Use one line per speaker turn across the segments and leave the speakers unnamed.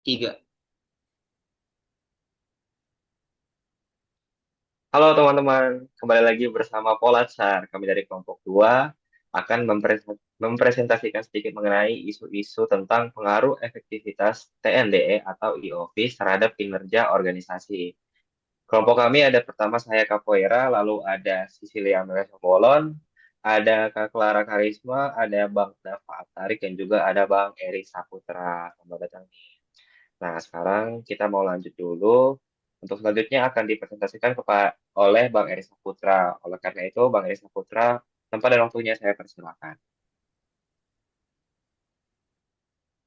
Tiga.
Halo teman-teman, kembali lagi bersama Polatsar. Kami dari kelompok 2 akan mempresentasikan sedikit mengenai isu-isu tentang pengaruh efektivitas TNDE atau e-office terhadap kinerja organisasi. Kelompok kami ada pertama saya Capoeira, lalu ada Cecilia Melesa Bolon, ada Kak Clara Karisma, ada Bang Dava Atarik, dan juga ada Bang Eri Saputra. Selamat datang. Nah, sekarang kita mau lanjut dulu. Untuk selanjutnya akan dipresentasikan oleh Bang Eri Saputra. Oleh karena itu, Bang Eri Saputra, tempat dan waktunya saya persilakan.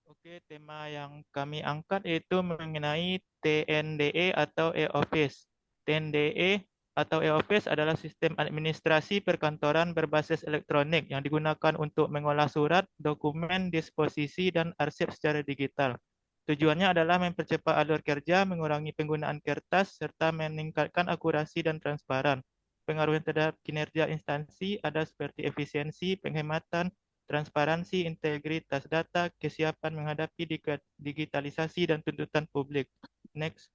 Oke, tema yang kami angkat itu mengenai TNDE atau e-office. TNDE atau e-office adalah sistem administrasi perkantoran berbasis elektronik yang digunakan untuk mengolah surat, dokumen, disposisi, dan arsip secara digital. Tujuannya adalah mempercepat alur kerja, mengurangi penggunaan kertas, serta meningkatkan akurasi dan transparan. Pengaruh terhadap kinerja instansi ada seperti efisiensi, penghematan, transparansi, integritas data, kesiapan menghadapi digitalisasi dan tuntutan publik. Next.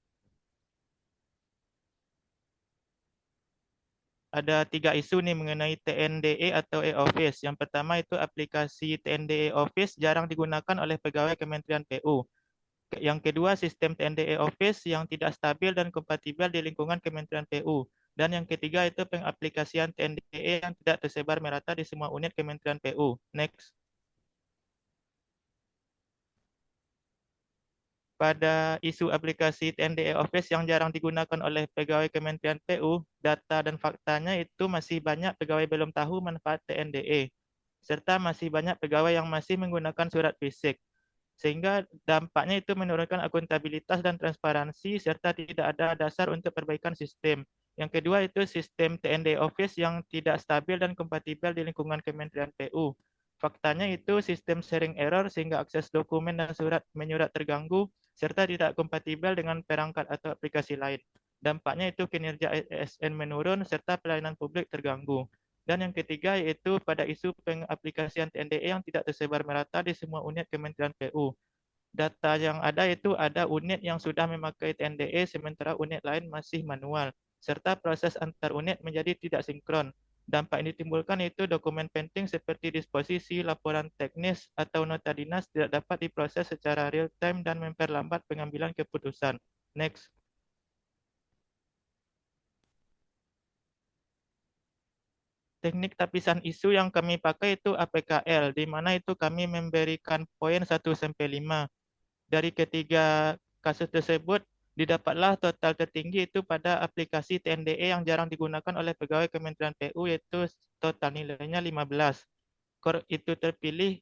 Ada tiga isu nih mengenai TNDE atau e-office. Yang pertama itu aplikasi TNDE Office jarang digunakan oleh pegawai Kementerian PU. Yang kedua, sistem TNDE Office yang tidak stabil dan kompatibel di lingkungan Kementerian PU. Dan yang ketiga itu pengaplikasian TNDE yang tidak tersebar merata di semua unit Kementerian PU. Next. Pada isu aplikasi TNDE Office yang jarang digunakan oleh pegawai Kementerian PU, data dan faktanya itu masih banyak pegawai belum tahu manfaat TNDE, serta masih banyak pegawai yang masih menggunakan surat fisik, sehingga dampaknya itu menurunkan akuntabilitas dan transparansi, serta tidak ada dasar untuk perbaikan sistem. Yang kedua itu sistem TNDE Office yang tidak stabil dan kompatibel di lingkungan Kementerian PU. Faktanya itu sistem sharing error sehingga akses dokumen dan surat menyurat terganggu, serta tidak kompatibel dengan perangkat atau aplikasi lain. Dampaknya itu kinerja ASN menurun serta pelayanan publik terganggu. Dan yang ketiga yaitu pada isu pengaplikasian TNDE yang tidak tersebar merata di semua unit Kementerian PU. Data yang ada itu ada unit yang sudah memakai TNDE sementara unit lain masih manual, serta proses antar unit menjadi tidak sinkron. Dampak yang ditimbulkan itu dokumen penting seperti disposisi, laporan teknis, atau nota dinas tidak dapat diproses secara real time dan memperlambat pengambilan keputusan. Next. Teknik tapisan isu yang kami pakai itu APKL, di mana itu kami memberikan poin 1 sampai 5. Dari ketiga kasus tersebut, didapatlah total tertinggi itu pada aplikasi TNDE yang jarang digunakan oleh pegawai Kementerian PU, yaitu total nilainya 15. Core itu terpilih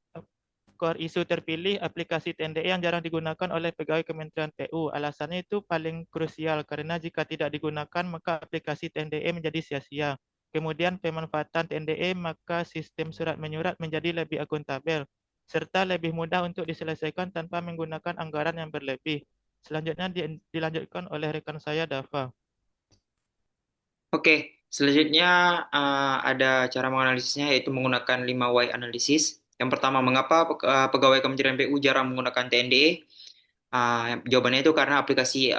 Core isu terpilih aplikasi TNDE yang jarang digunakan oleh pegawai Kementerian PU. Alasannya itu paling krusial karena jika tidak digunakan maka aplikasi TNDE menjadi sia-sia. Kemudian pemanfaatan TNDE maka sistem surat menyurat menjadi lebih akuntabel serta lebih mudah untuk diselesaikan tanpa menggunakan anggaran yang berlebih. Selanjutnya dilanjutkan oleh rekan saya Dava.
Oke, selanjutnya ada cara menganalisisnya yaitu menggunakan 5 why analisis. Yang pertama, mengapa pegawai Kementerian PU jarang menggunakan TNDE? Jawabannya itu karena aplikasi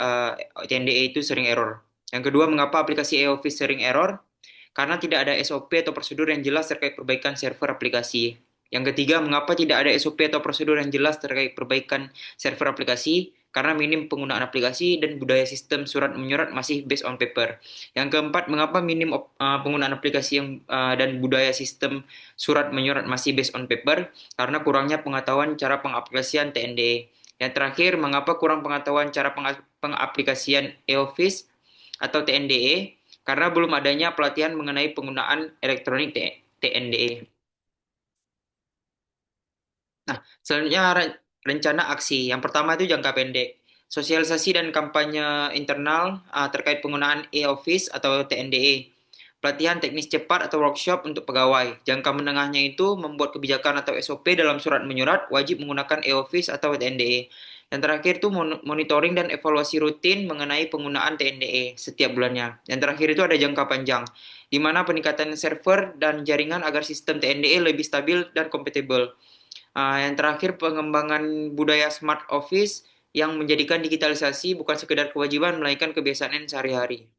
TNDE itu sering error. Yang kedua, mengapa aplikasi e-office sering error? Karena tidak ada SOP atau prosedur yang jelas terkait perbaikan server aplikasi. Yang ketiga, mengapa tidak ada SOP atau prosedur yang jelas terkait perbaikan server aplikasi? Karena minim penggunaan aplikasi dan budaya sistem surat menyurat masih based on paper. Yang keempat, mengapa minim penggunaan aplikasi dan budaya sistem surat menyurat masih based on paper? Karena kurangnya pengetahuan cara pengaplikasian TNDE. Yang terakhir, mengapa kurang pengetahuan cara pengaplikasian e-office atau TNDE? Karena belum adanya pelatihan mengenai penggunaan elektronik TNDE. Nah, selanjutnya rencana aksi. Yang pertama itu jangka pendek. Sosialisasi dan kampanye internal terkait penggunaan e-office atau TNDE. Pelatihan teknis cepat atau workshop untuk pegawai. Jangka menengahnya itu membuat kebijakan atau SOP dalam surat menyurat wajib menggunakan e-office atau TNDE. Yang terakhir itu monitoring dan evaluasi rutin mengenai penggunaan TNDE setiap bulannya. Yang terakhir itu ada jangka panjang, di mana peningkatan server dan jaringan agar sistem TNDE lebih stabil dan kompatibel. Yang terakhir pengembangan budaya smart office yang menjadikan digitalisasi bukan sekedar kewajiban melainkan kebiasaan sehari-hari.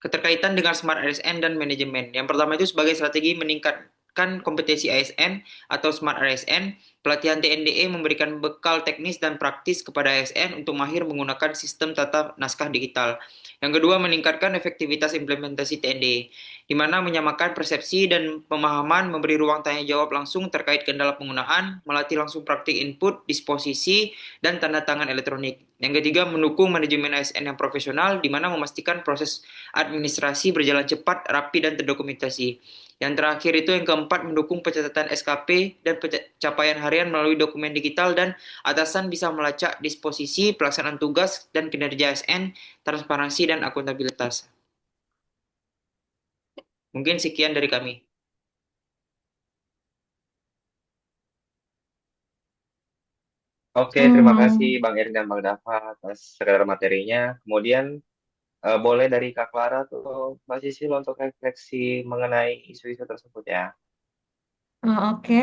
Keterkaitan dengan Smart ASN dan manajemen. Yang pertama itu sebagai strategi meningkatkan kompetensi ASN atau Smart ASN, pelatihan TNDE memberikan bekal teknis dan praktis kepada ASN untuk mahir menggunakan sistem tata naskah digital. Yang kedua, meningkatkan efektivitas implementasi TNDE, di mana menyamakan persepsi dan pemahaman, memberi ruang tanya jawab langsung terkait kendala penggunaan, melatih langsung praktik input, disposisi, dan tanda tangan elektronik. Yang ketiga, mendukung manajemen ASN yang profesional, di mana memastikan proses administrasi berjalan cepat, rapi, dan terdokumentasi. Yang terakhir itu yang keempat, mendukung pencatatan SKP dan pencapaian harian melalui dokumen digital dan atasan bisa melacak disposisi, pelaksanaan tugas, dan kinerja ASN, transparansi, dan akuntabilitas. Mungkin sekian dari kami.
Oke, terima kasih
Hmm,
Bang Erin dan Bang Dava atas segala materinya. Kemudian boleh dari Kak Clara tuh Mbak Sisil untuk refleksi mengenai isu-isu tersebut ya.
oke.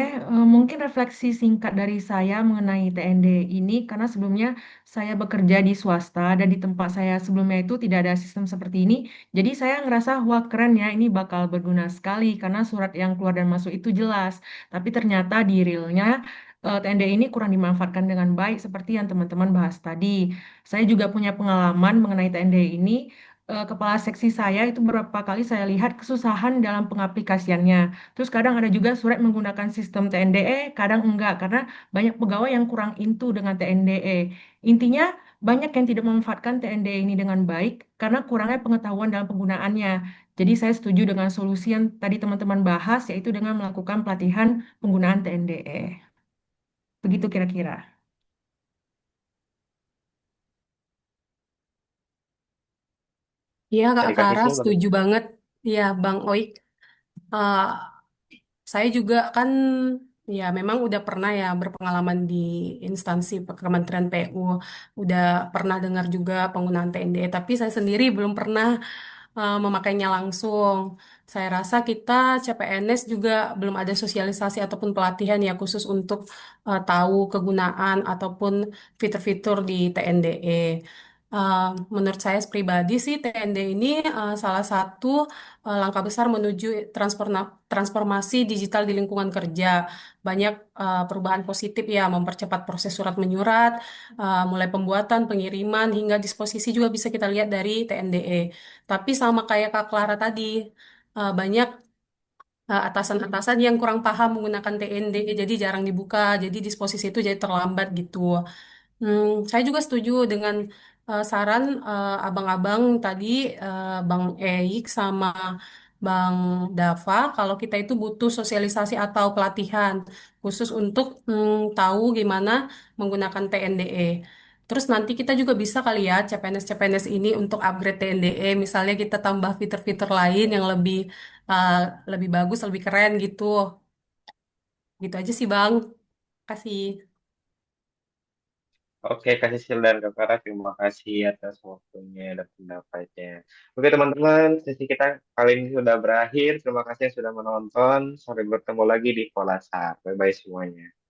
Mungkin refleksi singkat dari saya mengenai TND ini, karena sebelumnya saya bekerja di swasta dan di tempat saya sebelumnya itu tidak ada sistem seperti ini. Jadi saya ngerasa, wah keren ya, ini bakal berguna sekali karena surat yang keluar dan masuk itu jelas. Tapi ternyata di realnya TND ini kurang dimanfaatkan dengan baik seperti yang teman-teman bahas tadi. Saya juga punya pengalaman mengenai TND ini. Kepala seksi saya itu beberapa kali saya lihat kesusahan dalam pengaplikasiannya. Terus kadang ada juga surat menggunakan sistem TNDE, kadang enggak karena banyak pegawai yang kurang into dengan TNDE. Intinya banyak yang tidak memanfaatkan TNDE ini dengan baik karena kurangnya pengetahuan dalam penggunaannya. Jadi saya setuju dengan solusi yang tadi teman-teman bahas yaitu dengan melakukan pelatihan penggunaan TNDE. Begitu kira-kira.
Iya, Kak
Dari Kak
Clara
Sisil
setuju
bagaimana?
banget. Ya, Bang Oik. Eh, saya juga kan ya memang udah pernah ya berpengalaman di instansi Kementerian PU. Udah pernah dengar juga penggunaan TND, tapi saya sendiri belum pernah memakainya langsung. Saya rasa kita CPNS juga belum ada sosialisasi ataupun pelatihan ya khusus untuk tahu kegunaan ataupun fitur-fitur di TNDE. Eh, Menurut saya pribadi sih TND ini salah satu langkah besar menuju transformasi digital di lingkungan kerja. Banyak perubahan positif ya, mempercepat proses surat menyurat, mulai pembuatan, pengiriman, hingga disposisi juga bisa kita lihat dari TNDE. Tapi sama kayak Kak Clara tadi, banyak atasan-atasan yang kurang paham menggunakan TNDE, jadi jarang dibuka, jadi disposisi itu jadi terlambat gitu. Saya juga setuju dengan saran abang-abang tadi, Bang Eik sama Bang Dava, kalau kita itu butuh sosialisasi atau pelatihan khusus untuk tahu gimana menggunakan TNDE. Terus nanti kita juga bisa kali ya CPNS-CPNS ini untuk upgrade TNDE, misalnya kita tambah fitur-fitur lain yang uh, lebih bagus, lebih keren gitu. Gitu aja sih Bang. Kasih.
Oke, Kak Sisil dan Kak Clara, terima kasih atas waktunya dan pendapatnya. Oke teman-teman, sesi kita kali ini sudah berakhir. Terima kasih yang sudah menonton. Sampai bertemu lagi di Polasar. Bye-bye semuanya.